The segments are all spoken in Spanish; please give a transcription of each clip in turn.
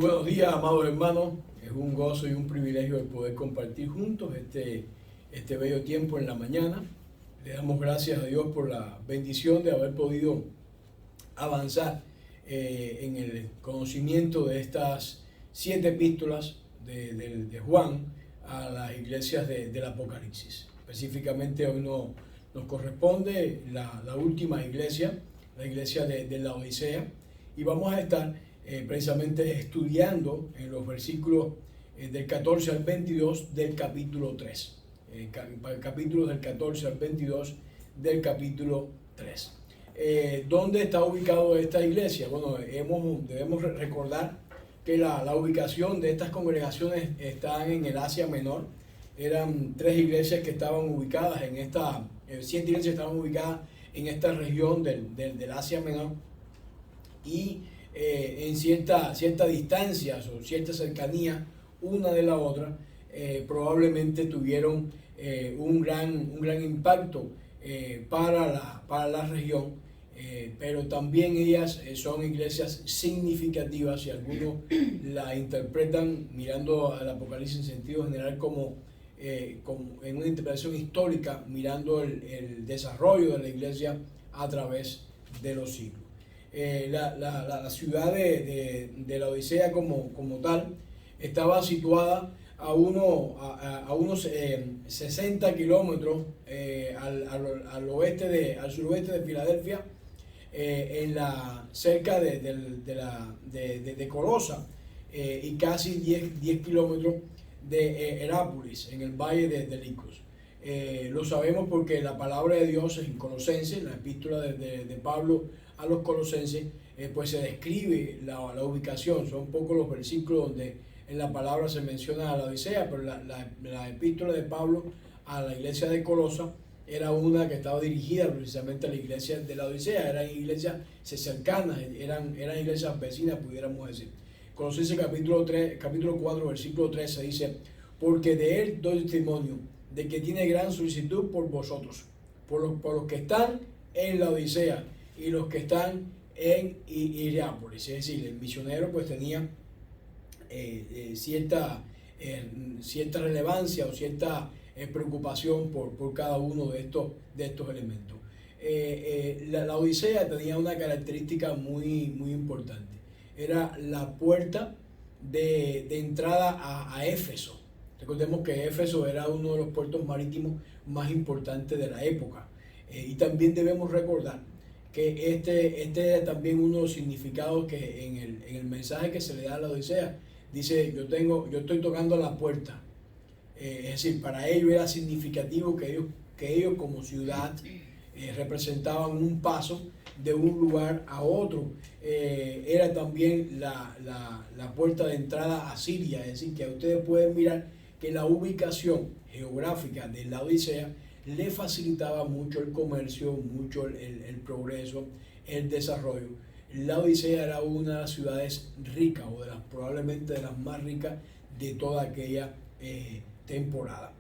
buenos días, amados hermanos. Es un gozo y un privilegio el poder compartir juntos este bello tiempo en la mañana. Le damos gracias a Dios por la bendición de haber podido avanzar en el conocimiento de estas 7 epístolas de Juan a las iglesias del Apocalipsis. Específicamente hoy nos corresponde la última iglesia, la iglesia de la Odisea, y vamos a estar precisamente estudiando en los versículos del 14 al 22 del capítulo 3. Capítulos del 14 al 22 del capítulo 3. ¿Dónde está ubicado esta iglesia? Bueno, debemos recordar que la ubicación de estas congregaciones están en el Asia Menor. Eran 3 iglesias que estaban ubicadas en esta, 7 iglesias estaban ubicadas en esta región del Asia Menor, y en cierta distancia o cierta cercanía una de la otra, probablemente tuvieron un gran impacto para la región, pero también ellas son iglesias significativas, y algunos la interpretan mirando al Apocalipsis en sentido general como en una interpretación histórica, mirando el desarrollo de la iglesia a través de los siglos. La ciudad de la Odisea como tal estaba situada a unos 60 kilómetros al suroeste de Filadelfia, cerca de Colosa, y casi 10 kilómetros de Herápolis, en el valle de Licos. Lo sabemos porque la palabra de Dios en Colosenses, la epístola de Pablo a los Colosenses, pues se describe la ubicación. Son pocos los versículos donde en la palabra se menciona a la Odisea, pero la epístola de Pablo a la iglesia de Colosa era una que estaba dirigida precisamente a la iglesia de la Odisea. Eran iglesias cercanas, eran iglesias vecinas, pudiéramos decir. Colosenses capítulo 4, versículo 13 dice: porque de él doy testimonio de que tiene gran solicitud por vosotros, por los que están en la Odisea y los que están en Hierápolis. Es decir, el misionero pues tenía cierta relevancia o cierta preocupación por cada uno de estos elementos. La Odisea tenía una característica muy importante. Era la puerta de entrada a Éfeso. Recordemos que Éfeso era uno de los puertos marítimos más importantes de la época. Y también debemos recordar que este es también uno de los significados que en el mensaje que se le da a la Odisea. Dice: yo estoy tocando la puerta. Es decir, para ellos era significativo que ellos como ciudad representaban un paso de un lugar a otro. Era también la puerta de entrada a Siria. Es decir, que ustedes pueden mirar que la ubicación geográfica de la Odisea le facilitaba mucho el comercio, mucho el progreso, el desarrollo. La Odisea era una de las ciudades ricas, o probablemente de las más ricas de toda aquella temporada.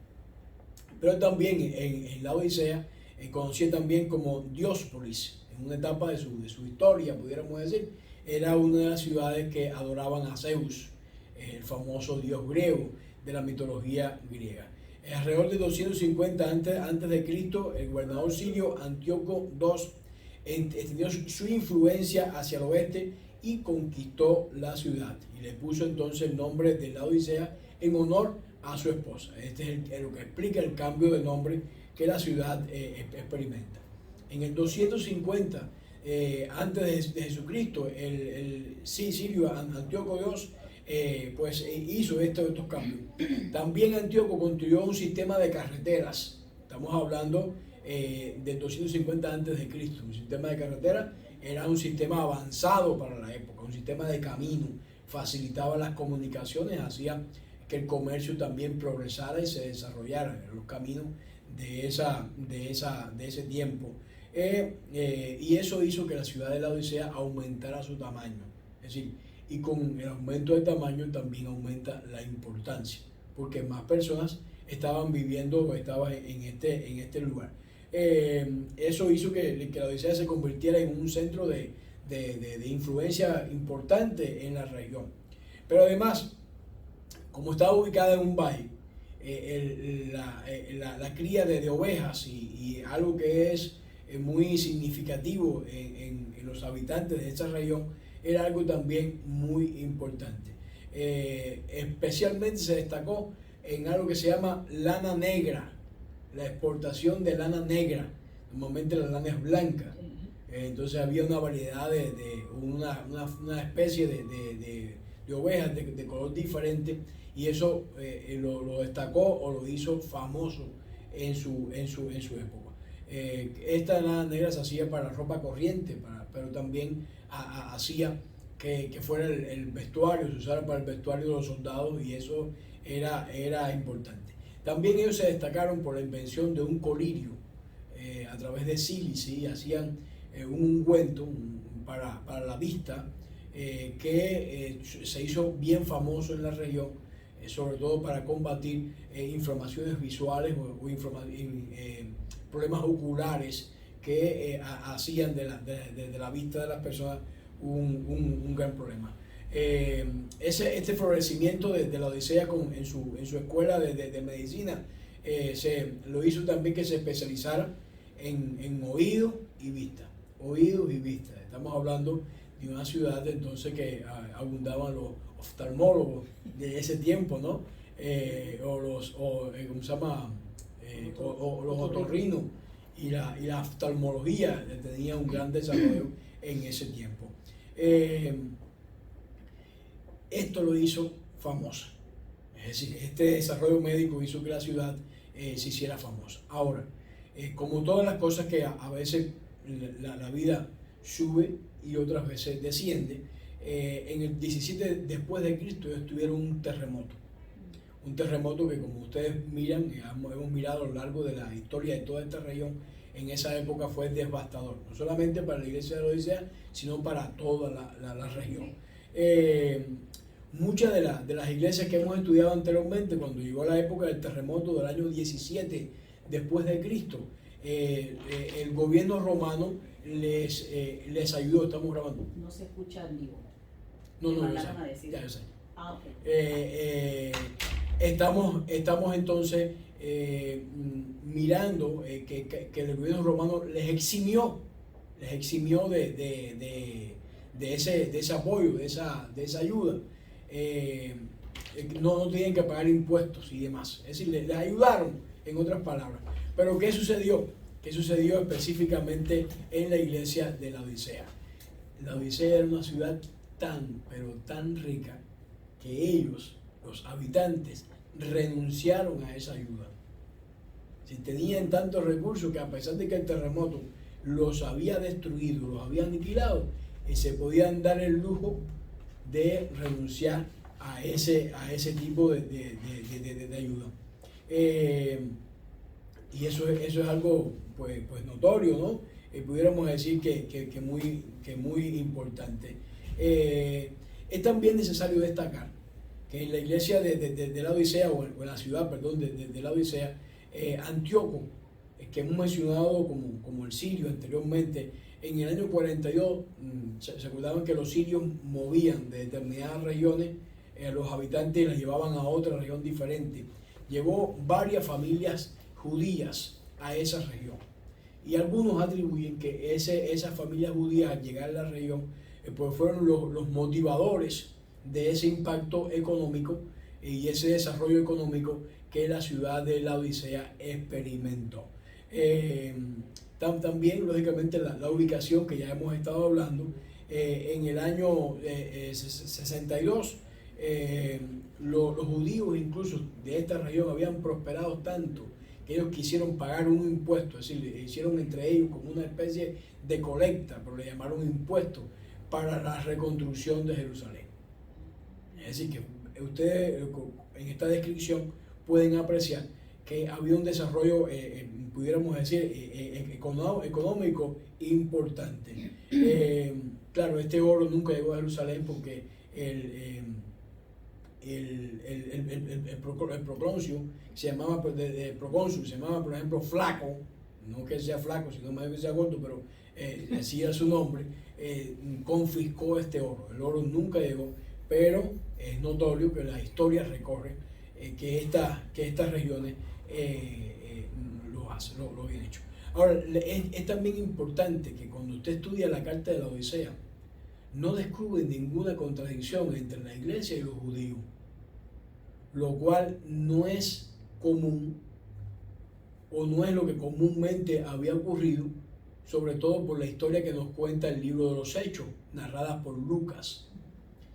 Pero también en la Odisea, conocida también como Diospolis, en una etapa de su historia, pudiéramos decir, era una de las ciudades que adoraban a Zeus, el famoso dios griego de la mitología griega. Alrededor de 250 antes de Cristo, el gobernador sirio Antíoco II extendió su influencia hacia el oeste y conquistó la ciudad, y le puso entonces el nombre de la Odisea en honor a su esposa. Este es lo que explica el cambio de nombre que la ciudad experimenta. En el 250 antes de Jesucristo, el sirio Antíoco II pues hizo estos cambios. También Antíoco construyó un sistema de carreteras. Estamos hablando del 250 antes de Cristo. Un sistema de carreteras era un sistema avanzado para la época, un sistema de camino, facilitaba las comunicaciones, hacía que el comercio también progresara y se desarrollara en los caminos de ese tiempo. Y eso hizo que la ciudad de la Odisea aumentara su tamaño. Es decir, y con el aumento de tamaño también aumenta la importancia, porque más personas estaban viviendo o estaban en este lugar. Eso hizo que la Odisea se convirtiera en un centro de influencia importante en la región. Pero además, como estaba ubicada en un valle, la cría de ovejas y algo que es muy significativo en los habitantes de esta región era algo también muy importante. Especialmente se destacó en algo que se llama lana negra, la exportación de lana negra. Normalmente la lana es blanca, entonces había una variedad una especie de ovejas de color diferente, y eso lo destacó o lo hizo famoso en su época. Esta lana negra se hacía para ropa corriente, pero también hacía que fuera el vestuario, se usara para el vestuario de los soldados, y eso era importante. También ellos se destacaron por la invención de un colirio a través de sílice, hacían un ungüento para la vista que se hizo bien famoso en la región, sobre todo para combatir inflamaciones visuales o problemas oculares que hacían de la vista de las personas un gran problema. Este florecimiento de la Odisea en su escuela de medicina lo hizo también que se especializara en oído y vista. Oídos y vista. Estamos hablando de una ciudad entonces que abundaban los oftalmólogos de ese tiempo, ¿no? ¿Cómo se llama? Los otorrinos y la oftalmología tenía un gran desarrollo en ese tiempo. Esto lo hizo famosa. Es decir, este desarrollo médico hizo que la ciudad se hiciera famosa. Ahora, como todas las cosas que a veces la vida sube y otras veces desciende, en el 17 después de Cristo ellos tuvieron un terremoto. Un terremoto que, como ustedes miran, hemos mirado a lo largo de la historia de toda esta región, en esa época fue devastador, no solamente para la iglesia de la Odisea, sino para toda la región. Muchas de las iglesias que hemos estudiado anteriormente, cuando llegó la época del terremoto del año 17 después de Cristo, el gobierno romano les ayudó. Estamos grabando. No se escucha en vivo. No, ya yo sé. Okay. Estamos entonces mirando que el gobierno romano les eximió de ese apoyo, de esa ayuda. No tenían que pagar impuestos y demás. Es decir, les ayudaron, en otras palabras. Pero ¿qué sucedió? ¿Qué sucedió específicamente en la iglesia de la Odisea? La Odisea era una ciudad pero tan rica, que ellos, los habitantes, renunciaron a esa ayuda. Si tenían tantos recursos que, a pesar de que el terremoto los había destruido, los había aniquilado, se podían dar el lujo de renunciar a ese tipo de ayuda. Y eso es algo pues notorio, ¿no? Pudiéramos decir que muy importante. Es también necesario destacar que en la iglesia de la Odisea, o en la ciudad, perdón, de la Odisea, Antíoco, que hemos mencionado como el sirio anteriormente, en el año 42 se acordaban que los sirios movían de determinadas regiones a los habitantes y los llevaban a otra región diferente. Llevó varias familias judías a esa región, y algunos atribuyen que esas familias judías, al llegar a la región, pues fueron los motivadores de ese impacto económico y ese desarrollo económico que la ciudad de la Odisea experimentó. También, lógicamente, la ubicación que ya hemos estado hablando, en el año 62, los judíos incluso de esta región habían prosperado tanto que ellos quisieron pagar un impuesto, es decir, hicieron entre ellos como una especie de colecta, pero le llamaron impuesto, para la reconstrucción de Jerusalén. Es decir, que ustedes en esta descripción pueden apreciar que había un desarrollo, pudiéramos decir, económico importante. Claro, este oro nunca llegó a Jerusalén porque el procónsul se llamaba, por ejemplo, Flaco, no que sea flaco, sino más que sea gordo, pero así era su nombre. Confiscó este oro. El oro nunca llegó pero es notorio que la historia recorre que estas regiones lo habían hecho. Ahora, es también importante que cuando usted estudia la carta de la Odisea, no descubre ninguna contradicción entre la iglesia y los judíos, lo cual no es común o no es lo que comúnmente había ocurrido, sobre todo por la historia que nos cuenta el libro de los Hechos, narrada por Lucas.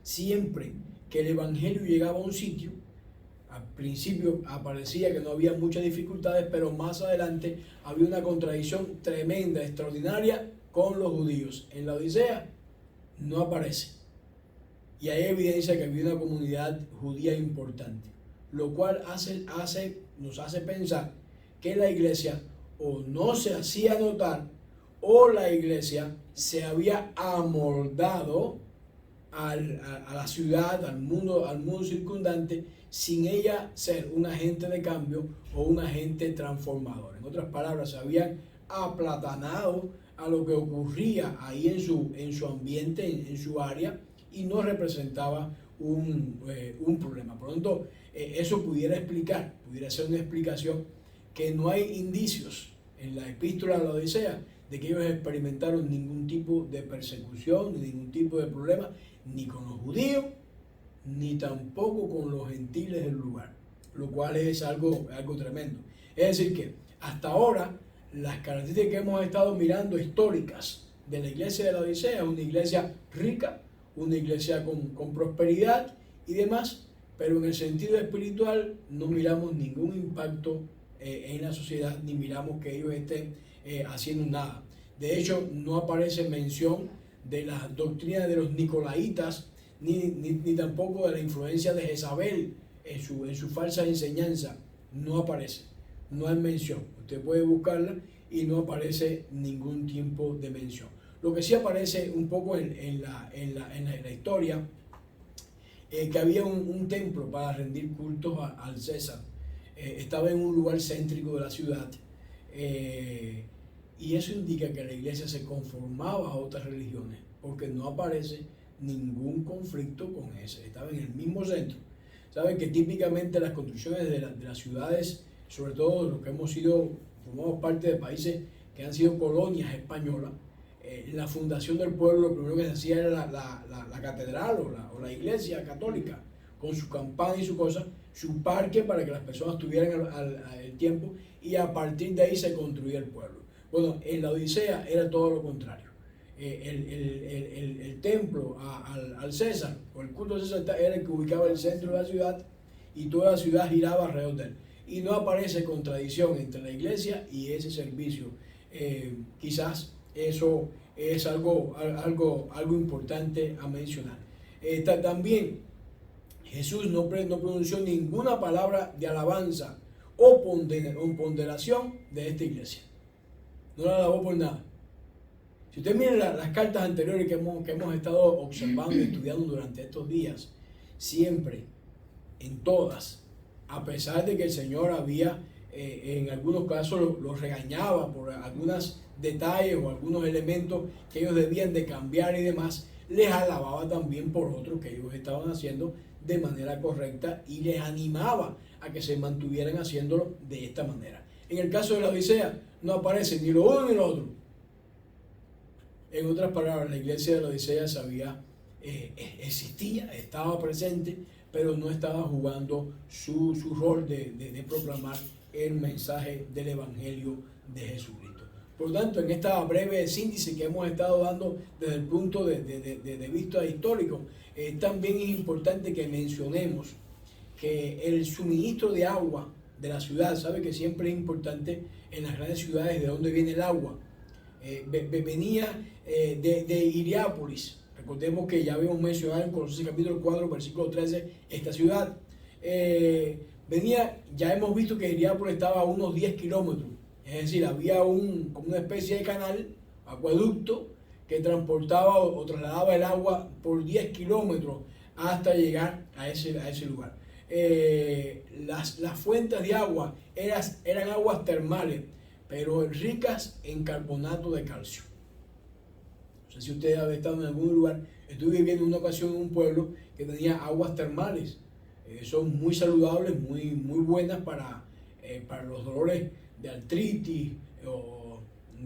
Siempre que el evangelio llegaba a un sitio, al principio aparecía que no había muchas dificultades, pero más adelante había una contradicción tremenda, extraordinaria con los judíos. En la Odisea no aparece. Y hay evidencia que había una comunidad judía importante, lo cual nos hace pensar que la iglesia o no se hacía notar o la iglesia se había amoldado a la ciudad, al mundo circundante, sin ella ser un agente de cambio o un agente transformador. En otras palabras, se habían aplatanado a lo que ocurría ahí en su ambiente, en su área, y no representaba un problema. Por lo tanto, eso pudiera ser una explicación que no hay indicios en la epístola de la Odisea de que ellos experimentaron ningún tipo de persecución, ni ningún tipo de problema, ni con los judíos, ni tampoco con los gentiles del lugar, lo cual es algo tremendo. Es decir que hasta ahora las características que hemos estado mirando históricas de la iglesia de la Odisea es una iglesia rica, una iglesia con prosperidad y demás, pero en el sentido espiritual no miramos ningún impacto en la sociedad, ni miramos que ellos estén haciendo nada. De hecho, no aparece mención de las doctrinas de los nicolaitas, ni tampoco de la influencia de Jezabel en su falsa enseñanza. No aparece, no hay mención. Usted puede buscarla y no aparece ningún tipo de mención. Lo que sí aparece un poco en la historia, que había un templo para rendir cultos al César. Estaba en un lugar céntrico de la ciudad, y eso indica que la iglesia se conformaba a otras religiones, porque no aparece ningún conflicto con ese. Estaba en el mismo centro. Saben que típicamente las construcciones de las ciudades, sobre todo los que formamos parte de países que han sido colonias españolas, la fundación del pueblo, lo primero que se hacía era la catedral o la iglesia católica, con su campana y su cosa, su parque para que las personas tuvieran el tiempo, y a partir de ahí se construía el pueblo. Bueno, en la Odisea era todo lo contrario. El templo al César, o el culto al César, era el que ubicaba el centro de la ciudad, y toda la ciudad giraba alrededor de él. Y no aparece contradicción entre la iglesia y ese servicio. Quizás eso es algo importante a mencionar. También Jesús no pronunció ninguna palabra de alabanza o ponderación de esta iglesia. No la alabó por nada. Si usted mira las cartas anteriores que hemos estado observando y estudiando durante estos días, siempre, en todas, a pesar de que el Señor había, en algunos casos los regañaba por algunos detalles o algunos elementos que ellos debían de cambiar y demás, les alababa también por otros que ellos estaban haciendo de manera correcta y les animaba a que se mantuvieran haciéndolo de esta manera. En el caso de la Odisea no aparece ni lo uno ni lo otro. En otras palabras, la iglesia de la Odisea existía, estaba presente, pero no estaba jugando su rol de proclamar el mensaje del Evangelio de Jesucristo. Por lo tanto, en esta breve síntesis que hemos estado dando desde el punto de vista histórico, también es importante que mencionemos que el suministro de agua de la ciudad, sabe que siempre es importante en las grandes ciudades de dónde viene el agua. Venía de Hiriápolis. Recordemos que ya habíamos mencionado en Colosenses capítulo 4, versículo 13, esta ciudad. Ya hemos visto que Hiriápolis estaba a unos 10 kilómetros. Es decir, había como una especie de canal, acueducto, que transportaba o trasladaba el agua por 10 kilómetros hasta llegar a ese lugar. Las fuentes de agua eran aguas termales, pero ricas en carbonato de calcio. O sé si ustedes han estado en algún lugar. Estuve viviendo en una ocasión en un pueblo que tenía aguas termales. Son muy saludables, muy buenas para los dolores de artritis o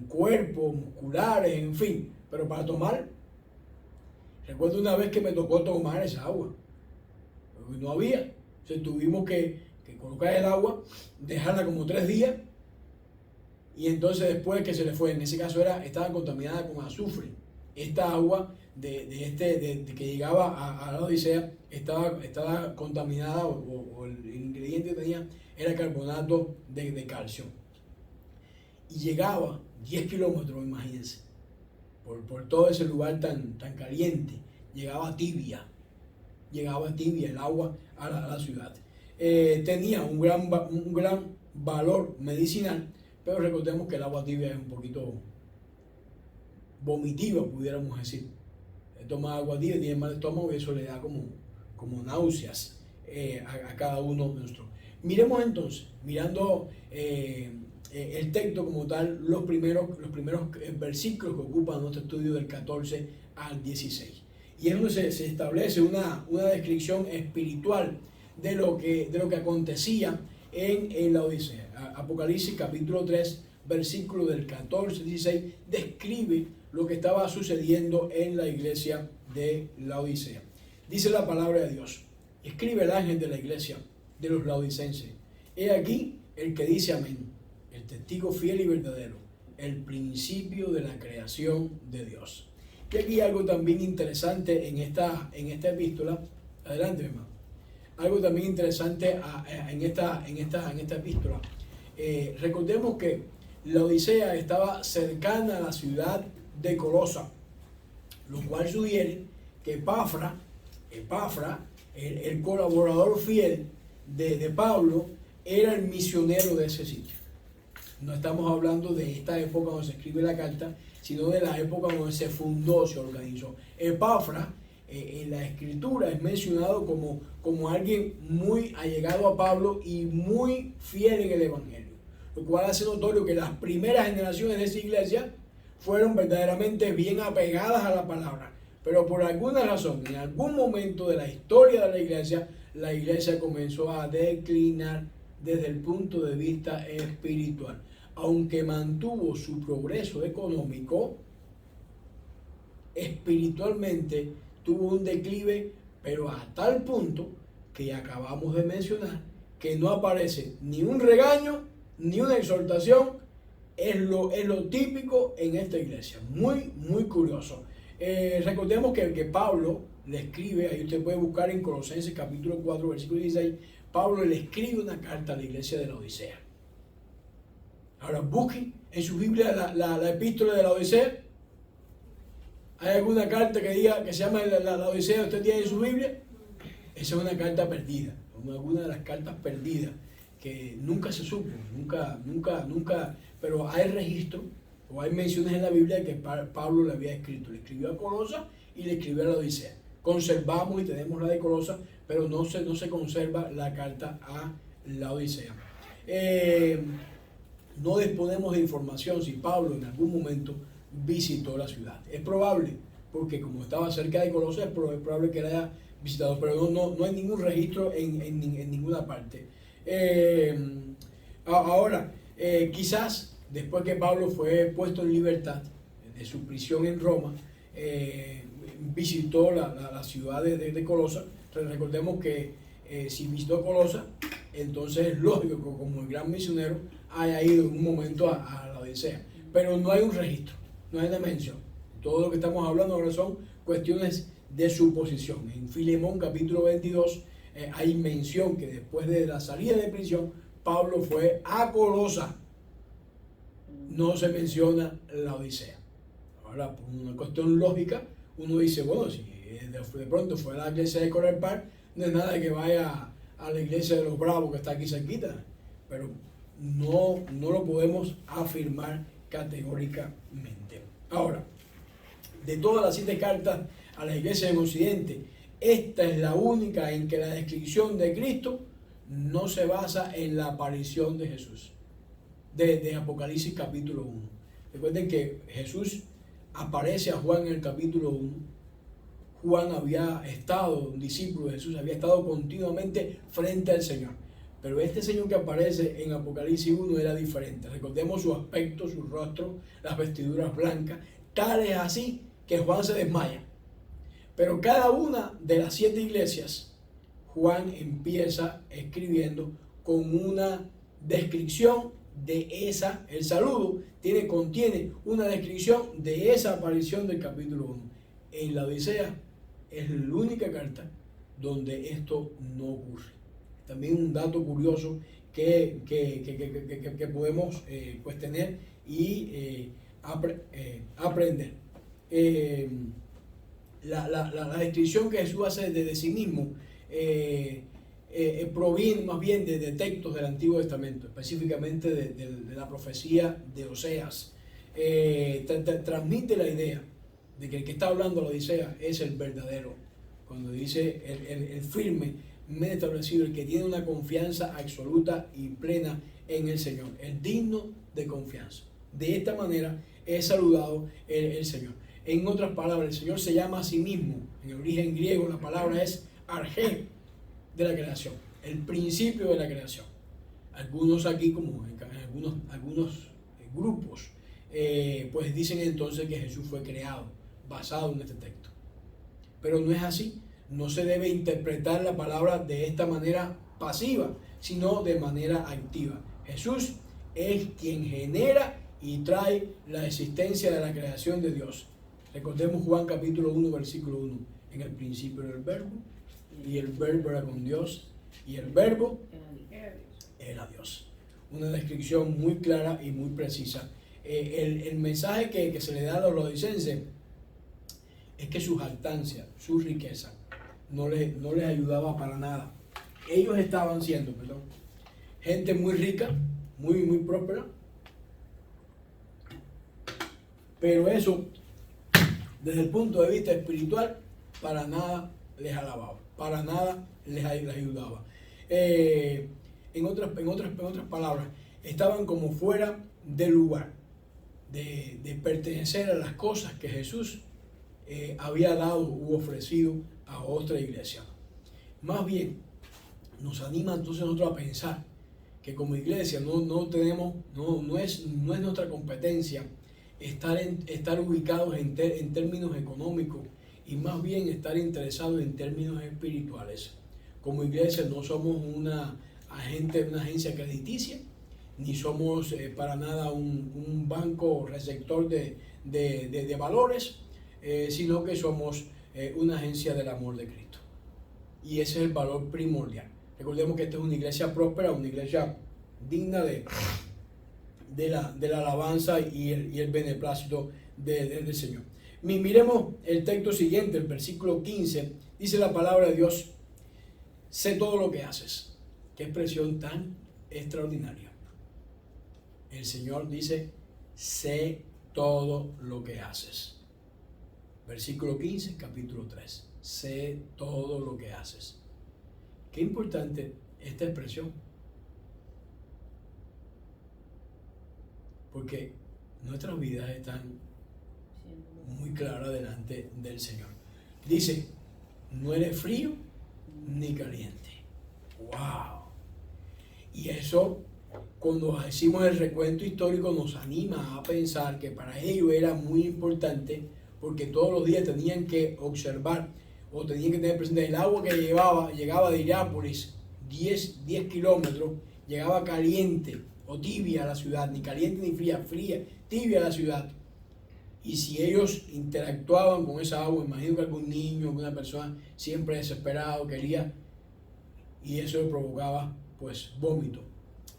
cuerpo, musculares, en fin. Pero para tomar, recuerdo una vez que me tocó tomar esa agua, porque no había. Entonces tuvimos que colocar el agua, dejarla como 3 días, y entonces después que se le fue, en ese caso estaba contaminada con azufre. Esta agua de que llegaba a la Odisea estaba contaminada, o el ingrediente que tenía era carbonato de calcio. Y llegaba 10 kilómetros, imagínense, por todo ese lugar tan caliente. Llegaba tibia el agua a la ciudad. Tenía un gran valor medicinal, pero recordemos que el agua tibia es un poquito vomitiva, pudiéramos decir. Toma agua tibia, tiene mal estómago y eso le da como náuseas a cada uno de nosotros. Miremos entonces, mirando el texto como tal, los primeros versículos que ocupan nuestro estudio del 14 al 16. Y es donde se establece una descripción espiritual de lo que acontecía en la Odisea. Apocalipsis capítulo 3, versículo del 14 al 16, describe lo que estaba sucediendo en la iglesia de la Odisea. Dice la palabra de Dios: escribe el ángel de la iglesia de los laodicenses. He aquí el que dice amén, el testigo fiel y verdadero, el principio de la creación de Dios. Y aquí algo también interesante en esta epístola. Adelante, hermano. Algo también interesante en esta epístola. Recordemos que la Odisea estaba cercana a la ciudad de Colosa, lo cual sugiere que Epafra, el colaborador fiel de Pablo, era el misionero de ese sitio. No estamos hablando de esta época donde se escribe la carta, sino de la época donde se fundó, se organizó. Epafra, en la escritura, es mencionado como alguien muy allegado a Pablo y muy fiel en el evangelio, lo cual hace notorio que las primeras generaciones de esa iglesia fueron verdaderamente bien apegadas a la palabra, pero por alguna razón, en algún momento de la historia de la iglesia comenzó a declinar desde el punto de vista espiritual. Aunque mantuvo su progreso económico, espiritualmente tuvo un declive, pero a tal punto que acabamos de mencionar que no aparece ni un regaño ni una exhortación. Es lo típico en esta iglesia. Muy curioso. Recordemos que Pablo le escribe, ahí usted puede buscar en Colosenses capítulo 4, versículo 16, Pablo le escribe una carta a la iglesia de la Odisea. Ahora busquen en su Biblia la epístola de la Odisea. ¿Hay alguna carta que diga que se llama la Odisea usted tiene en su Biblia? Esa es una carta perdida, alguna de las cartas perdidas que nunca se supo, nunca, pero hay registro o hay menciones en la Biblia de que Pablo le había escrito. Le escribió a Colosa y le escribió a la Odisea. Conservamos y tenemos la de Colosa, pero no se conserva la carta a la Odisea. No disponemos de información si Pablo en algún momento visitó la ciudad. Es probable, porque como estaba cerca de Colosa, es probable que la haya visitado, pero no hay ningún registro en ninguna parte. Ahora, quizás después que Pablo fue puesto en libertad de su prisión en Roma, visitó la ciudad de Colosa. Entonces, recordemos que si visitó Colosa, entonces es lógico que como el gran misionero haya ido en un momento a la Odisea, pero no hay un registro, no hay una mención. Todo lo que estamos hablando ahora son cuestiones de suposición. En Filemón capítulo 22 hay mención que después de la salida de prisión Pablo fue a Colosa. No se menciona la Odisea. Ahora, por una cuestión lógica, uno dice, bueno, si de pronto fue a la iglesia de Coral Park, no es nada que vaya a la iglesia de los Bravos que está aquí cerquita, pero no lo podemos afirmar categóricamente. Ahora, de todas las 7 cartas a las iglesias en Occidente, esta es la única en que la descripción de Cristo no se basa en la aparición de Jesús, de Apocalipsis capítulo 1. Recuerden que Jesús aparece a Juan en el capítulo 1, Juan había estado, un discípulo de Jesús, había estado continuamente frente al Señor. Pero este Señor que aparece en Apocalipsis 1 era diferente. Recordemos su aspecto, su rostro, las vestiduras blancas. Tal es así que Juan se desmaya. Pero cada una de las 7 iglesias, Juan empieza escribiendo con una descripción de esa, el saludo contiene una descripción de esa aparición del capítulo 1. En la Odisea es la única carta donde esto no ocurre. También un dato curioso que podemos pues tener y aprender. La descripción que Jesús hace de sí mismo proviene más bien de textos del Antiguo Testamento, específicamente de la profecía de Oseas. Transmite la idea de que el que está hablando la Odisea es el verdadero, cuando dice el firme, establecido, el que tiene una confianza absoluta y plena en el Señor, el digno de confianza. De esta manera es saludado el Señor. En otras palabras, el Señor se llama a sí mismo, en el origen griego la palabra es arjé de la creación, el principio de la creación. Algunos aquí, como en algunos grupos, pues dicen entonces que Jesús fue creado, basado en este texto. Pero no es así. No se debe interpretar la palabra de esta manera pasiva, sino de manera activa. Jesús es quien genera y trae la existencia de la creación de Dios. Recordemos Juan capítulo 1, versículo 1. En el principio era el verbo, y el verbo era con Dios, y el verbo era Dios. Una descripción muy clara y muy precisa. El mensaje que se le da a los laodicenses es que su jactancia, su riqueza, no les ayudaba para nada. Ellos estaban siendo, gente muy rica, muy próspera, pero eso, desde el punto de vista espiritual, para nada les alababa, para nada les ayudaba. En otras palabras, estaban como fuera del lugar de pertenecer a las cosas que Jesús había dado u ofrecido a otra iglesia. Más bien, nos anima entonces nosotros a pensar que como iglesia no es nuestra competencia estar ubicados en términos económicos, y más bien estar interesados en términos espirituales. Como iglesia no somos una agencia crediticia, ni somos para nada un banco receptor de valores, sino que somos una agencia del amor de Cristo. Y ese es el valor primordial. Recordemos que esta es una iglesia próspera, una iglesia digna de la alabanza y el beneplácito del Señor. Miremos el texto siguiente, el versículo 15. Dice la palabra de Dios: sé todo lo que haces. Qué expresión tan extraordinaria. El Señor dice: sé todo lo que haces. Versículo 15, capítulo 3. Sé todo lo que haces. Qué importante esta expresión. Porque nuestras vidas están muy claras delante del Señor. Dice: no eres frío ni caliente. ¡Wow! Y eso, cuando decimos el recuento histórico, nos anima a pensar que para ellos era muy importante, porque todos los días tenían que observar o tenían que tener presente el agua que llegaba de Hierápolis, 10 kilómetros, llegaba caliente o tibia a la ciudad, ni caliente ni fría, tibia a la ciudad. Y si ellos interactuaban con esa agua, imagino que algún niño, alguna persona siempre desesperado quería, y eso le provocaba pues vómito.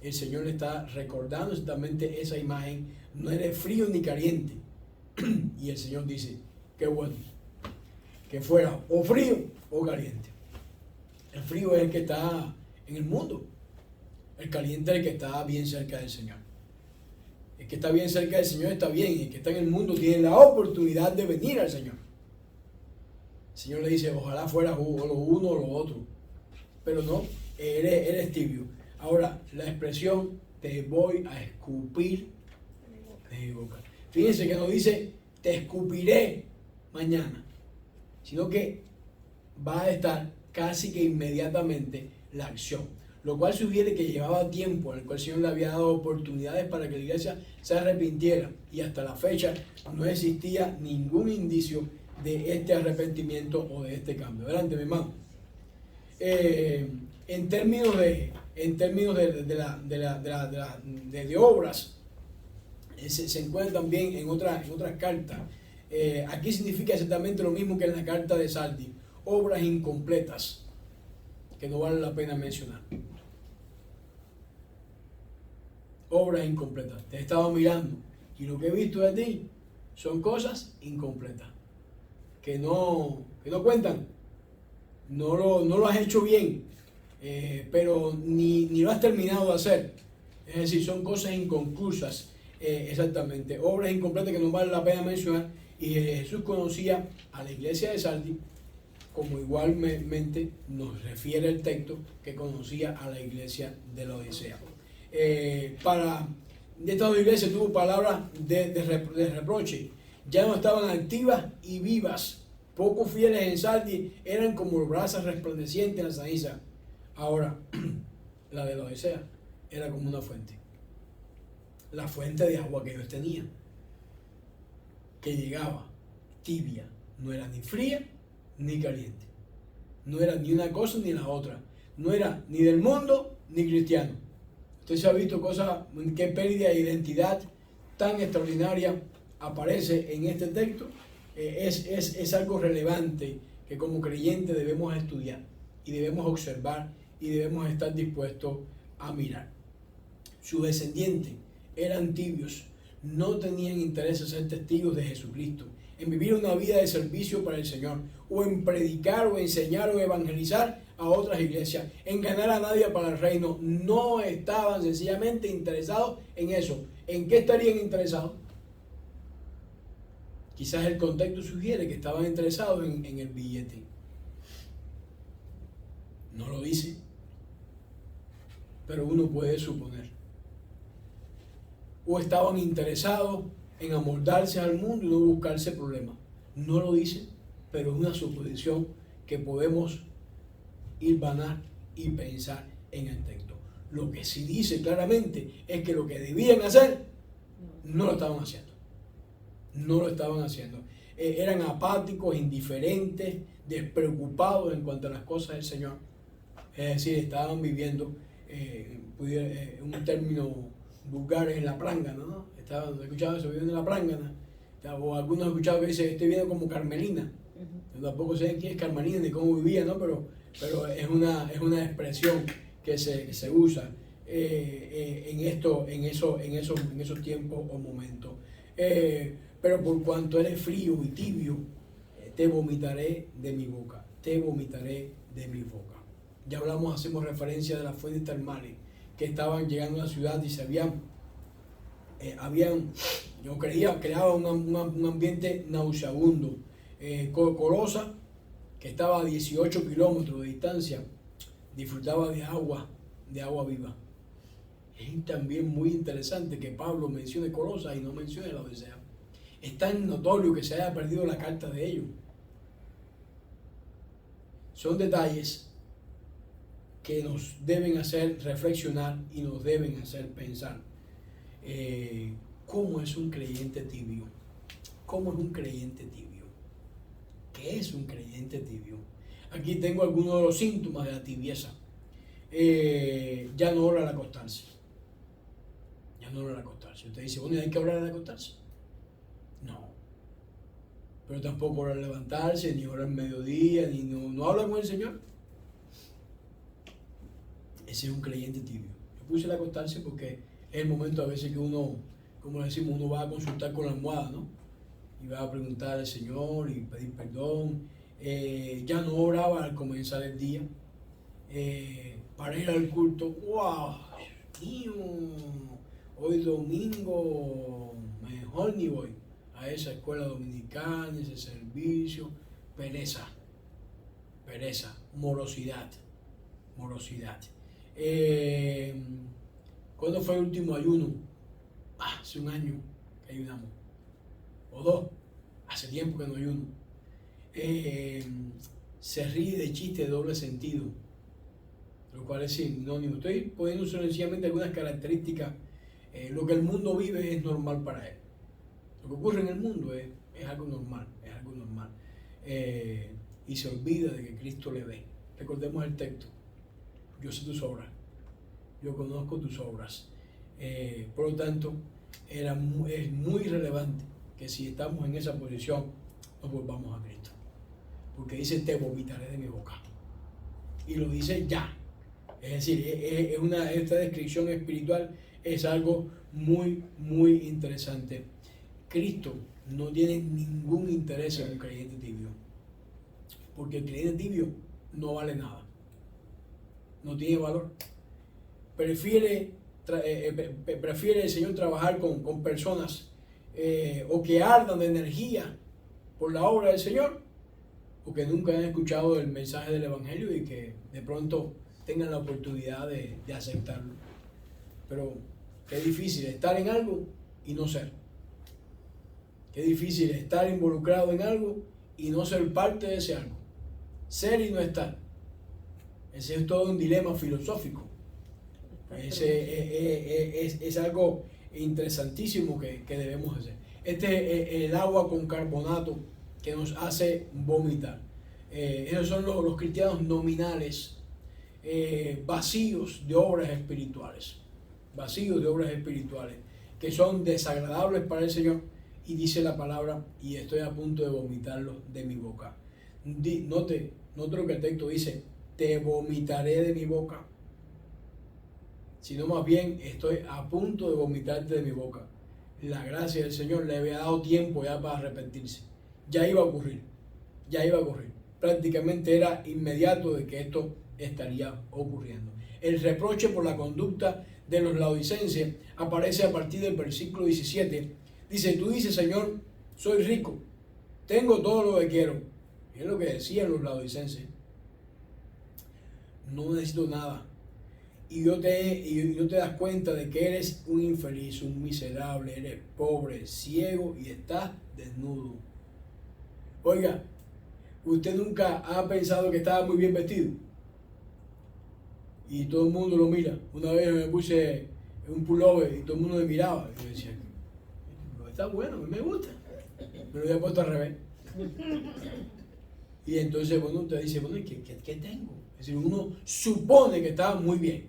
El Señor le está recordando exactamente esa imagen: no eres frío ni caliente. Y el Señor dice: qué bueno que fuera o frío o caliente. El frío es el que está en el mundo, el caliente es el que está bien cerca del Señor. El que está bien cerca del Señor está bien, y el que está en el mundo tiene la oportunidad de venir al Señor. El Señor le dice: ojalá fuera o lo uno o lo otro, pero no, eres tibio. Ahora, la expresión te voy a escupir de mi boca. Fíjense que no dice te escupiré mañana, sino que va a estar casi que inmediatamente la acción, lo cual sugiere que llevaba tiempo en el cual el Señor le había dado oportunidades para que la iglesia se arrepintiera, y hasta la fecha no existía ningún indicio de este arrepentimiento o de este cambio. Adelante, mi hermano. En términos de obras, se encuentra también en otras cartas. Aquí significa exactamente lo mismo que en la carta de Sardi: obras incompletas que no vale la pena mencionar. Obras incompletas. Te he estado mirando y lo que he visto de ti son cosas incompletas que no cuentan. No lo has hecho bien, pero ni lo has terminado de hacer. Es decir, son cosas inconclusas, exactamente. Obras incompletas que no vale la pena mencionar. Y Jesús conocía a la iglesia de Sardi, como igualmente nos refiere el texto que conocía a la iglesia de la Odisea. Para esta iglesia tuvo palabras de reproche. Ya no estaban activas y vivas. Pocos fieles en Sardi eran como brasas resplandecientes en la ceniza. Ahora, la de la Odisea era como una fuente. La fuente de agua que ellos tenían, que llegaba tibia. No era ni fría ni caliente. No era ni una cosa ni la otra. No era ni del mundo ni cristiano. Usted se ha visto cosas, qué pérdida de identidad tan extraordinaria aparece en este texto. Es algo relevante que como creyentes debemos estudiar y debemos observar y debemos estar dispuestos a mirar. Sus descendientes eran tibios, no tenían interés en ser testigos de Jesucristo, en vivir una vida de servicio para el Señor, o en predicar o enseñar o evangelizar a otras iglesias, en ganar a nadie para el reino. No estaban sencillamente interesados en eso. ¿En qué estarían interesados? Quizás el contexto sugiere que estaban interesados en el billete. No lo dice, pero uno puede suponer. O estaban interesados en amoldarse al mundo y no buscarse problemas. No lo dice, pero es una suposición que podemos hilvanar y pensar en el texto. Lo que sí dice claramente es que lo que debían hacer no lo estaban haciendo. No lo estaban haciendo. Eran apáticos, indiferentes, despreocupados en cuanto a las cosas del Señor. Es decir, estaban viviendo, un término vulgar, en la prángana, ¿no? Estaban, escuchado eso, viviendo en la prángana. O algunos han escuchado que dice, estoy viendo como Carmelina. Yo tampoco sé quién es Carmelina ni cómo vivía, ¿no? Pero es una expresión que se usa en esos tiempos o momentos. Pero por cuanto eres frío y tibio, te vomitaré de mi boca, te vomitaré de mi boca. Ya hacemos referencia de las fuentes termales que estaban llegando a la ciudad y se yo creaba un ambiente nauseabundo. Colosa, que estaba a 18 kilómetros de distancia, disfrutaba de agua viva. Es también muy interesante que Pablo mencione Colosa y no mencione la Odisea. Es tan notorio que se haya perdido la carta de ellos. Son detalles que nos deben hacer reflexionar y nos deben hacer pensar. ¿Cómo es un creyente tibio? ¿Cómo es un creyente tibio? ¿Qué es un creyente tibio? Aquí tengo algunos de los síntomas de la tibieza. Ya no oran al acostarse. Ya no oran al acostarse. Usted dice, bueno, ¿y hay que orar al acostarse? No. Pero tampoco orar al levantarse, ni orar al mediodía, ni no habla con el Señor. Ese es un creyente tibio. Yo puse el acostarse porque es el momento a veces que uno, como decimos, uno va a consultar con la almohada, ¿no? Y va a preguntar al Señor y pedir perdón. Ya no oraba al comenzar el día. Para ir al culto, ¡wow! Dios mío, hoy domingo, mejor ni voy a esa escuela dominical, ese servicio. Pereza, morosidad. ¿Cuándo fue el último ayuno? Hace un año que ayunamos, o 2. Hace tiempo que no ayuno. Se ríe de chistes de doble sentido, lo cual es sinónimo. Estoy poniendo sencillamente algunas características. Lo que el mundo vive es normal para él. Lo que ocurre en el mundo es algo normal, es algo normal. Y se olvida de que Cristo le ve. Recordemos el texto. Yo sé tus obras, yo conozco tus obras. Por lo tanto, es muy relevante que si estamos en esa posición, nos volvamos a Cristo. Porque dice, te vomitaré de mi boca. Y lo dice ya. Es decir, esta descripción espiritual es algo muy, muy interesante. Cristo no tiene ningún interés en un creyente tibio. Porque el creyente tibio no vale nada. No tiene valor. Prefiere el Señor trabajar con personas o que ardan de energía por la obra del Señor, o que nunca han escuchado el mensaje del Evangelio y que de pronto tengan la oportunidad de aceptarlo. Pero qué difícil estar en algo y no ser. Qué difícil estar involucrado en algo y no ser parte de ese algo. Ser y no estar. Ese es todo un dilema filosófico. Es algo interesantísimo que debemos hacer. Este es el agua con carbonato que nos hace vomitar. Esos son los cristianos nominales, vacíos de obras espirituales. Vacíos de obras espirituales, que son desagradables para el Señor. Y dice la palabra, y estoy a punto de vomitarlos de mi boca. Note lo que el texto dice, te vomitaré de mi boca. Sino más bien, estoy a punto de vomitarte de mi boca. La gracia del Señor le había dado tiempo ya para arrepentirse. Ya iba a ocurrir. Prácticamente era inmediato de que esto estaría ocurriendo. El reproche por la conducta de los laodicenses aparece a partir del versículo 17. Dice, tú dices, Señor, soy rico, tengo todo lo que quiero. Es lo que decían los laodicenses. No necesito nada. Y no te das cuenta de que eres un infeliz, un miserable, eres pobre, ciego y estás desnudo. Oiga, ¿usted nunca ha pensado que estaba muy bien vestido? Y todo el mundo lo mira. Una vez me puse un pullover y todo el mundo me miraba. Y yo decía, está bueno, me gusta. Pero ya he puesto al revés. Y entonces, bueno, usted dice, bueno, ¿qué tengo? Es decir, uno supone que está muy bien.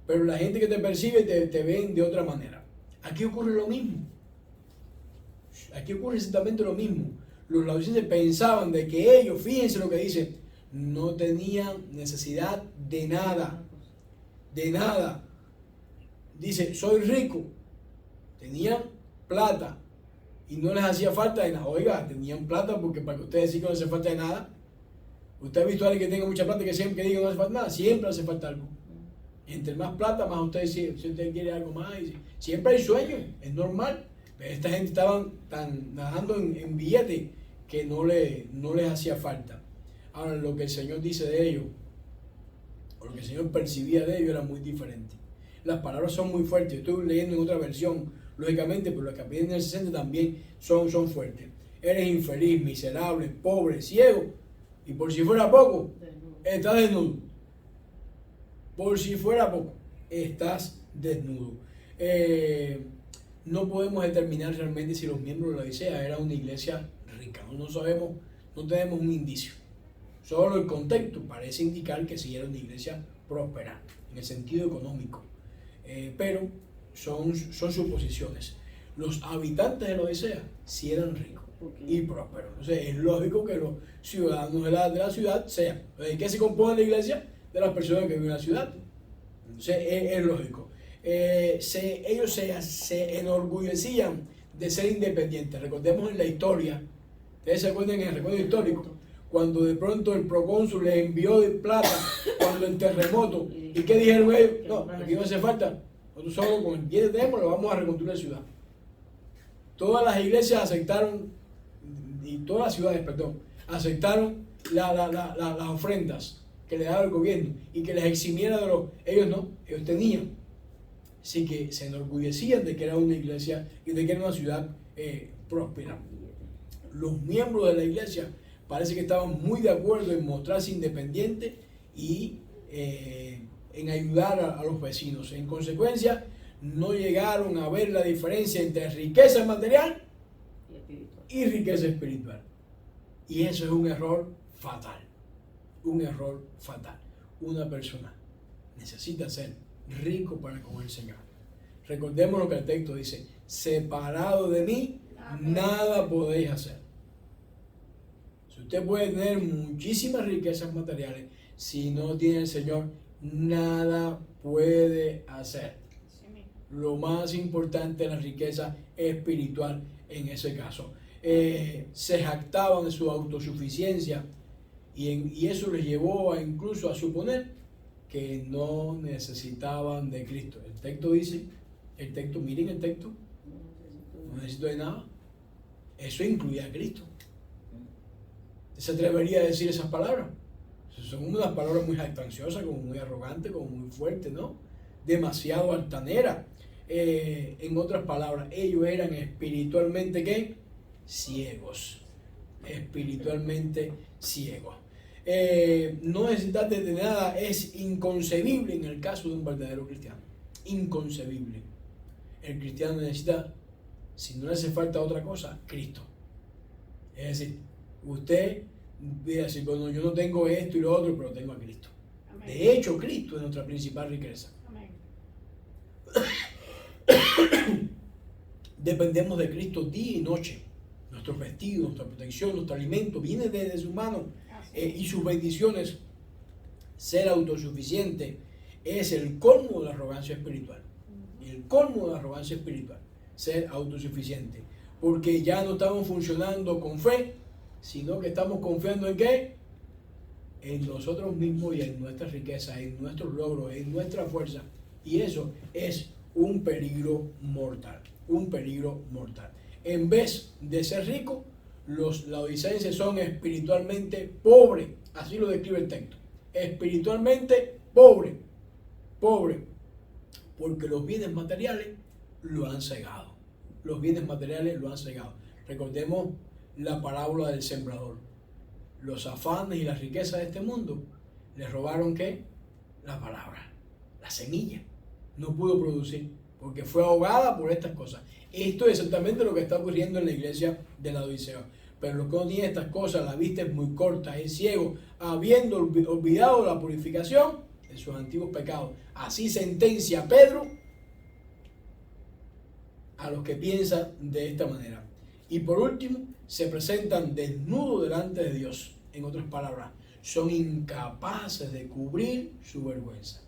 Pero la gente que te percibe te ven de otra manera. Aquí ocurre lo mismo. Aquí ocurre exactamente lo mismo. Los laodicenses pensaban de que ellos, fíjense lo que dice, no tenían necesidad de nada. De nada. Dice, soy rico. Tenían plata. Y no les hacía falta de nada. Oiga, tenían plata porque para que ustedes digan que no hace falta de nada. ¿Usted ha visto a alguien que tenga mucha plata que siempre diga que no hace falta nada? Siempre hace falta algo. Entre más plata, más usted, si usted quiere algo más. Siempre hay sueños, es normal. Pero esta gente estaban nadando en billetes que no les hacía falta. Ahora, lo que el Señor dice de ellos, o lo que el Señor percibía de ellos, era muy diferente. Las palabras son muy fuertes. Estoy leyendo en otra versión, lógicamente, pero las que vienen en el 60 también son fuertes. Eres infeliz, miserable, pobre, ciego, y por si fuera poco, estás desnudo. Por si fuera poco, estás desnudo. No podemos determinar realmente si los miembros de la Odisea eran una iglesia rica. No sabemos, no tenemos un indicio. Solo el contexto parece indicar que sí era una iglesia próspera, en el sentido económico. Pero son suposiciones. Los habitantes de la Odisea sí eran ricos y prósperos. Entonces es lógico que los ciudadanos de la ciudad sean. ¿De qué se compone la iglesia? De las personas que viven en la ciudad. Entonces es lógico. Ellos se enorgullecían de ser independientes. Recordemos en la historia, ustedes se acuerdan en el recuerdo histórico, cuando de pronto el procónsul les envió de plata cuando el terremoto. ¿Y qué dijeron ellos? No, aquí no hace falta. Nosotros solo con el bien que tenemos lo vamos a reconstruir la ciudad. Todas las iglesias aceptaron, y todas las ciudades, perdón, aceptaron las ofrendas que le daba el gobierno y que les eximiera de los... Ellos no, ellos tenían. Así que se enorgullecían de que era una iglesia y de que era una ciudad próspera. Los miembros de la iglesia parece que estaban muy de acuerdo en mostrarse independientes y en ayudar a los vecinos. En consecuencia, no llegaron a ver la diferencia entre riqueza material y riqueza espiritual. Y eso es un error fatal. Un error fatal. Una persona necesita ser rico para con el Señor. Recordemos lo que el texto dice: separado de mí, nada podéis hacer. Si usted puede tener muchísimas riquezas materiales, si no tiene el Señor, nada puede hacer. Lo más importante es la riqueza espiritual en ese caso. Se jactaban de su autosuficiencia y eso les llevó incluso a suponer que no necesitaban de Cristo. El texto dice, miren el texto, no necesito de nada. Eso incluía a Cristo. ¿Se atrevería a decir esas palabras? Son unas palabras muy jactanciosas, como muy arrogantes, como muy fuertes, ¿no? Demasiado altaneras. En otras palabras, ellos eran espiritualmente, ¿qué? Ciegos. Espiritualmente ciegos. No necesitar de nada es inconcebible en el caso de un verdadero cristiano. Inconcebible. El cristiano necesita, si no le hace falta otra cosa, Cristo. Es decir, usted dice así: bueno, yo no tengo esto y lo otro, pero tengo a Cristo. Amén. De hecho, Cristo es nuestra principal riqueza. Amén. Dependemos de Cristo día y noche. Nuestros vestidos, nuestra protección, nuestro alimento viene desde su mano y sus bendiciones. Ser autosuficiente es el colmo de la arrogancia espiritual. El colmo de la arrogancia espiritual. Ser autosuficiente. Porque ya no estamos funcionando con fe, sino que estamos confiando en ¿qué? En nosotros mismos y en nuestra riqueza, en nuestros logros, en nuestra fuerza. Y eso es un peligro mortal. Un peligro mortal. En vez de ser ricos, los laodicenses son espiritualmente pobres. Así lo describe el texto. Espiritualmente pobres. Pobres. Porque los bienes materiales lo han cegado. Los bienes materiales lo han cegado. Recordemos la parábola del sembrador. Los afanes y las riquezas de este mundo les robaron ¿qué? La palabra, la semilla. No pudo producir porque fue ahogada por estas cosas. Esto es exactamente lo que está ocurriendo en la iglesia de la Odisea. Pero lo que no tiene estas cosas, la vista es muy corta, es ciego, habiendo olvidado la purificación de sus antiguos pecados. Así sentencia Pedro a los que piensan de esta manera. Y por último, se presentan desnudos delante de Dios. En otras palabras, son incapaces de cubrir su vergüenza.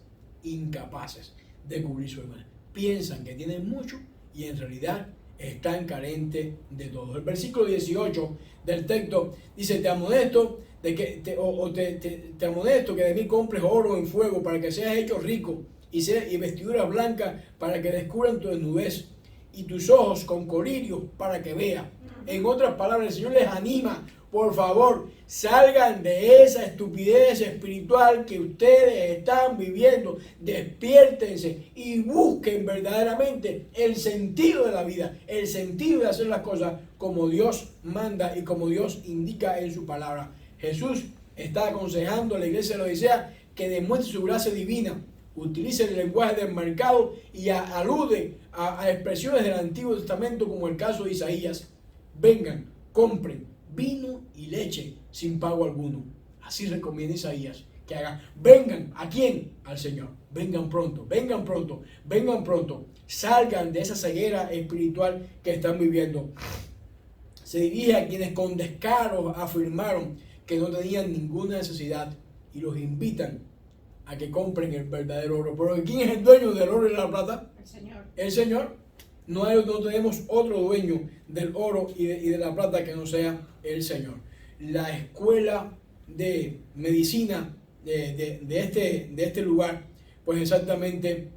Incapaces de cubrir su vergüenza. Piensan que tienen mucho y en realidad están carentes de todo. El versículo 18 del texto dice: te amonesto de que te amonesto que de mí compres oro en fuego para que seas hecho rico y vestiduras blancas para que descubran tu desnudez y tus ojos con colirios para que vean. En otras palabras, el Señor les anima: por favor, salgan de esa estupidez espiritual que ustedes están viviendo, despiértense y busquen verdaderamente el sentido de la vida, el sentido de hacer las cosas como Dios manda y como Dios indica en su palabra. Jesús está aconsejando a la iglesia de la Odisea que demuestre su gracia divina, utilice el lenguaje del mercado y alude a expresiones del Antiguo Testamento como el caso de Isaías. Vengan, compren vino y leche sin pago alguno. Así recomienda Isaías que hagan. Vengan, ¿a quién? Al Señor. Vengan pronto, vengan pronto, vengan pronto. Salgan de esa ceguera espiritual que están viviendo. Se dirige a quienes con descaro afirmaron que no tenían ninguna necesidad y los invitan a que compren el verdadero oro. Pero ¿quién es el dueño del oro y de la plata? El Señor. El Señor. No tenemos otro dueño del oro y de la plata que no sea el Señor. La escuela de medicina de este lugar, pues exactamente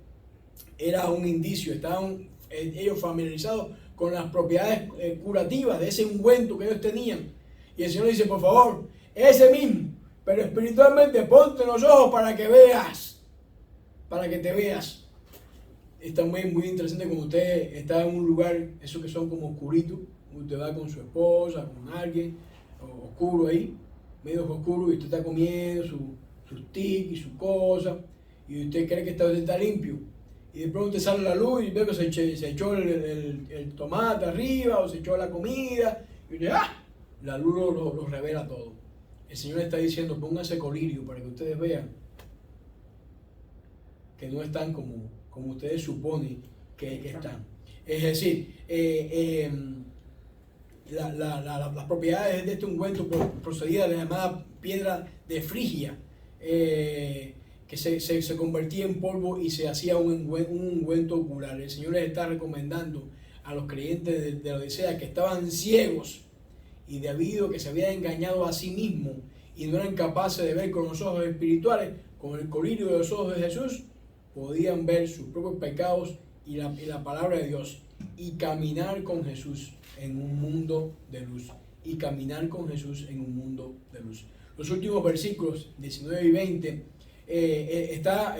era un indicio. Estaban ellos familiarizados con las propiedades curativas de ese ungüento que ellos tenían. Y el Señor dice: por favor, ese mismo, pero espiritualmente ponte los ojos para que veas, para que te veas. es también muy interesante cuando usted está en un lugar, esos que son como oscuritos, usted va con su esposa, con alguien, oscuro ahí, medio oscuro, y usted está comiendo sus tics y sus cosas, y usted cree que está limpio, y de pronto te sale la luz y ve que se echó el tomate arriba, o se echó la comida, y usted, ¡ah! La luz lo revela todo. El Señor está diciendo, pónganse colirio para que ustedes vean que no están como ustedes suponen que están. Es decir, las propiedades de este ungüento procedía de la llamada piedra de Frigia, que se convertía en polvo y se hacía un ungüento ocular. El Señor les está recomendando a los creyentes de la Odisea que estaban ciegos y debido a que se habían engañado a sí mismos y no eran capaces de ver con los ojos espirituales, con el colirio de los ojos de Jesús, podían ver sus propios pecados y la palabra de Dios y caminar con Jesús en un mundo de luz. Y caminar con Jesús en un mundo de luz. Los últimos versículos 19 y 20 está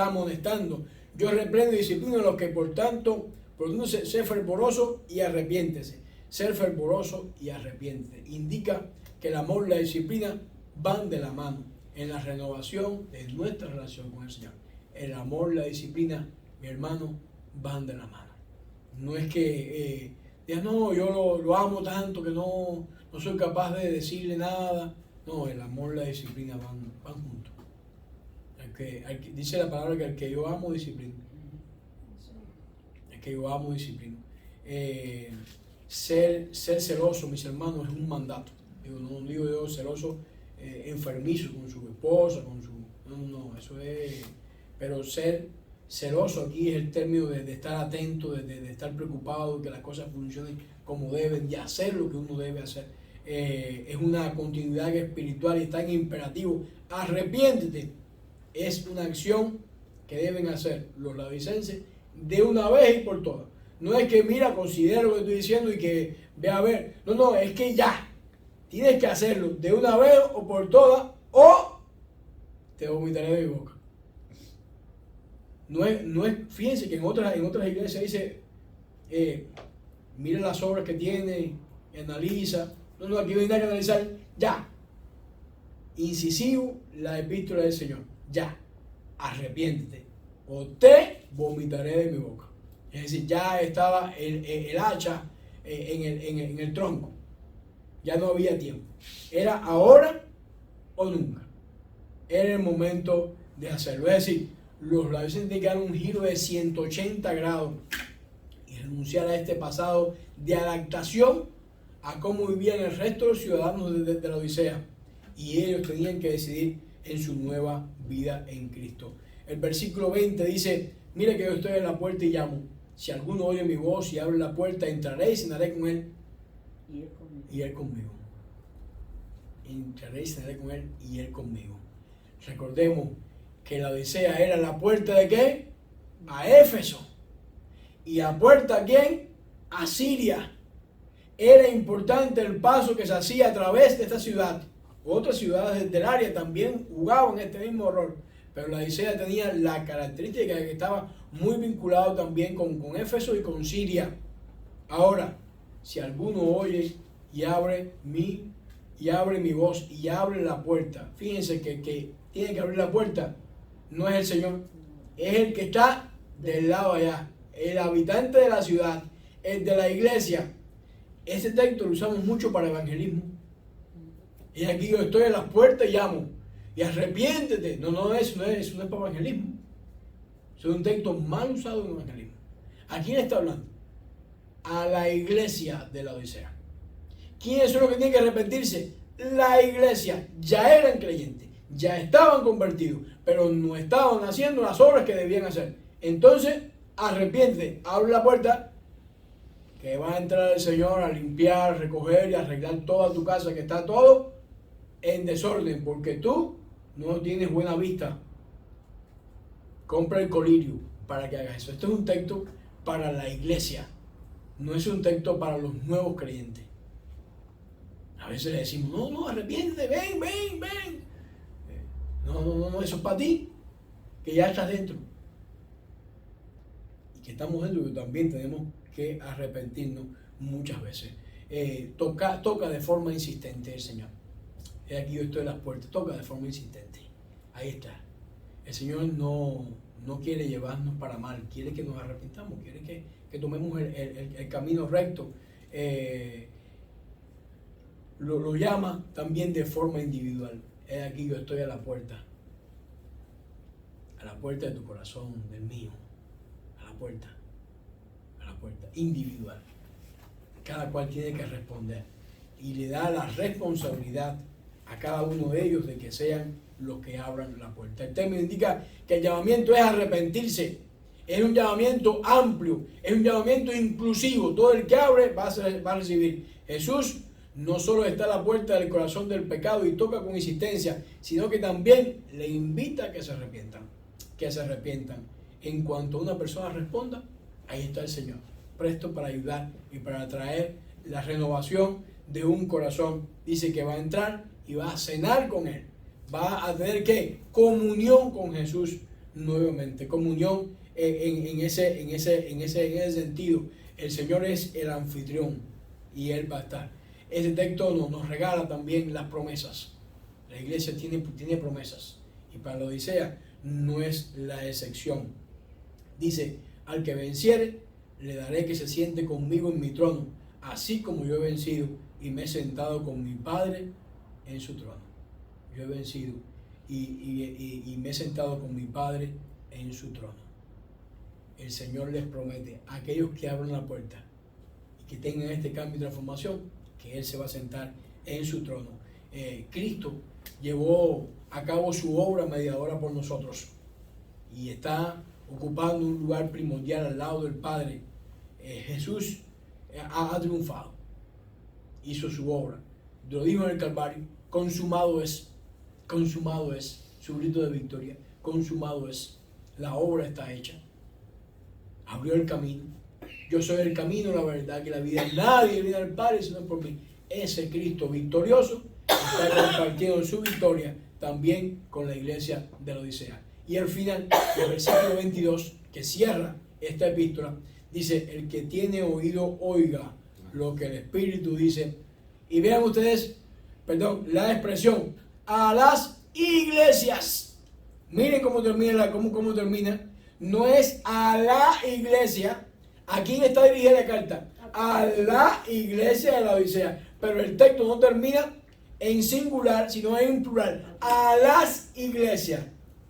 amonestando: yo reprendo y disciplino a los que por tanto sé fervoroso y arrepiéntese. Ser fervoroso y arrepiéntese indica que el amor y la disciplina van de la mano en la renovación de nuestra relación con el Señor. El amor y la disciplina, mi hermano, van de la mano. No es que digas, no, yo lo amo tanto que no soy capaz de decirle nada. No, el amor y la disciplina van juntos. Dice la palabra que el que yo amo, disciplino. El que yo amo, disciplino. Ser celoso, mis hermanos, es un mandato. No digo yo celoso enfermizo con su esposa, no, eso es. Pero ser celoso aquí es el término de estar atento, de estar preocupado, que las cosas funcionen como deben, de hacer lo que uno debe hacer. Es una continuidad espiritual y está en imperativo. Arrepiéntete. Es una acción que deben hacer los laodicenses de una vez y por todas. No es que, mira, considera lo que estoy diciendo y que ve a ver. No, es que ya. Tienes que hacerlo de una vez o por todas, o te vomitaré de mi boca. No es, fíjense que en otras iglesias dice, mira las obras que tiene, analiza. No, aquí no hay nada que analizar. Ya. Incisivo, la epístola del Señor. Ya. Arrepiéntete, o te vomitaré de mi boca. Es decir, ya estaba el hacha en el tronco. Ya no había tiempo. Era ahora o nunca. Era el momento de hacerlo. Es decir, los laodicenses tienen que dar un giro de 180 grados y renunciar a este pasado de adaptación a cómo vivían el resto de los ciudadanos de la Odisea. Y ellos tenían que decidir en su nueva vida en Cristo. El versículo 20 dice, mire que yo estoy en la puerta y llamo. Si alguno oye mi voz y abre la puerta, entraré y cenaré con él. Y él conmigo. Entraré y cenaré con él y él conmigo. Recordemos que la Odisea era la puerta ¿de qué? A Éfeso. ¿Y la puerta a quién? A Siria. Era importante el paso que se hacía a través de esta ciudad. Otras ciudades del área también jugaban este mismo rol. Pero la Odisea tenía la característica de que estaba muy vinculado también con Éfeso y con Siria. Ahora, si alguno oye y abre mi voz y abre la puerta, fíjense que tiene que abrir la puerta, no es el Señor, es el que está del lado allá, el habitante de la ciudad, el de la iglesia. Ese texto lo usamos mucho para evangelismo. Y aquí yo estoy en las puertas y llamo. Y arrepiéntete. No es para evangelismo. Es un texto mal usado en evangelismo. ¿A quién está hablando? A la iglesia de la Odisea. ¿Quiénes son los que tienen que arrepentirse? La iglesia. Ya eran creyentes, ya estaban convertidos, pero no estaban haciendo las obras que debían hacer. Entonces, arrepiéntete, abre la puerta, que va a entrar el Señor a limpiar, recoger y arreglar toda tu casa, que está todo en desorden, porque tú no tienes buena vista. Compra el colirio para que hagas eso. Esto es un texto para la iglesia, no es un texto para los nuevos creyentes. A veces le decimos, no, arrepiéntete, ven. No, eso es para ti, que ya estás dentro. que estamos dentro, pero también tenemos que arrepentirnos muchas veces. Toca de forma insistente el Señor. Aquí yo estoy en las puertas, toca de forma insistente. Ahí está. El Señor no quiere llevarnos para mal, quiere que nos arrepintamos, quiere que tomemos el camino recto. Lo llama también de forma individual. Aquí yo estoy a la puerta de tu corazón, del mío, a la puerta, individual. Cada cual tiene que responder y le da la responsabilidad a cada uno de ellos de que sean los que abran la puerta. El término indica que el llamamiento es arrepentirse. Es un llamamiento amplio, es un llamamiento inclusivo. Todo el que abre va a recibir. Jesús no solo está a la puerta del corazón del pecado y toca con insistencia, sino que también le invita a que se arrepientan. En cuanto una persona responda, ahí está el Señor, presto para ayudar y para traer la renovación de un corazón. Dice que va a entrar y va a cenar con Él. Va a tener que comunión con Jesús nuevamente. Comunión en ese sentido. El Señor es el anfitrión y Él va a estar. Ese texto nos regala también las promesas. La iglesia tiene promesas. Y para la Odisea no es la excepción. Dice, al que venciere, le daré que se siente conmigo en mi trono, así como yo he vencido y me he sentado con mi Padre en su trono. Yo he vencido y me he sentado con mi Padre en su trono. El Señor les promete a aquellos que abran la puerta y que tengan este cambio y transformación, que Él se va a sentar en su trono. Cristo llevó a cabo su obra mediadora por nosotros y está ocupando un lugar primordial al lado del Padre. Jesús ha triunfado, hizo su obra, lo dijo en el Calvario: consumado es, su grito de victoria, consumado es, la obra está hecha, abrió el camino. Yo soy el camino, la verdad y la vida. Nadie viene al Padre sino por mí. Ese Cristo victorioso está compartiendo su victoria también con la iglesia de la Odisea. Y al final, el versículo 22, que cierra esta epístola, dice: el que tiene oído, oiga lo que el Espíritu dice. Y vean ustedes, la expresión, a las iglesias. Miren cómo termina, cómo termina. No es a la iglesia. ¿A quién está dirigida la carta? A la iglesia de la Odisea. Pero el texto no termina en singular, sino en plural. A las iglesias.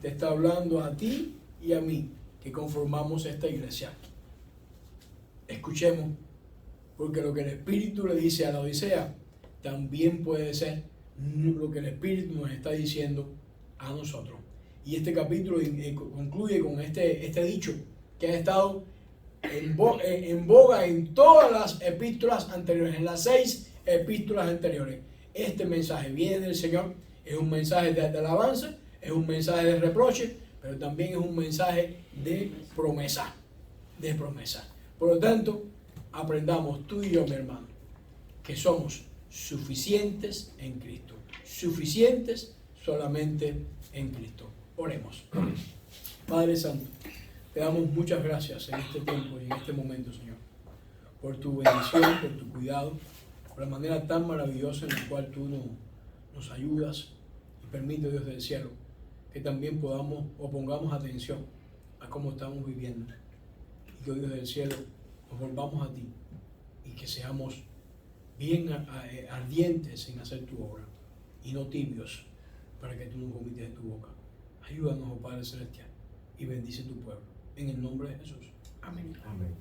Te está hablando a ti y a mí, que conformamos esta iglesia. Escuchemos, porque lo que el Espíritu le dice a la Odisea también puede ser lo que el Espíritu nos está diciendo a nosotros. Y este capítulo concluye con este dicho que ha estado en boga en todas las epístolas anteriores, en las 6 epístolas anteriores. Este mensaje viene del Señor, es un mensaje de alabanza, es un mensaje de reproche, pero también es un mensaje de promesa. Por lo tanto, aprendamos tú y yo, mi hermano, que somos suficientes en Cristo. Suficientes solamente en Cristo. Oremos. Padre Santo, te damos muchas gracias en este tiempo y en este momento, Señor, por tu bendición, por tu cuidado, por la manera tan maravillosa en la cual tú nos ayudas y permite, Dios del cielo, que también pongamos atención a cómo estamos viviendo y que, Dios del cielo, nos volvamos a ti y que seamos bien ardientes en hacer tu obra y no tibios para que tú nos vomites de tu boca. Ayúdanos, oh Padre Celestial, y bendice tu pueblo. En el nombre de Jesús. Amén. Amén.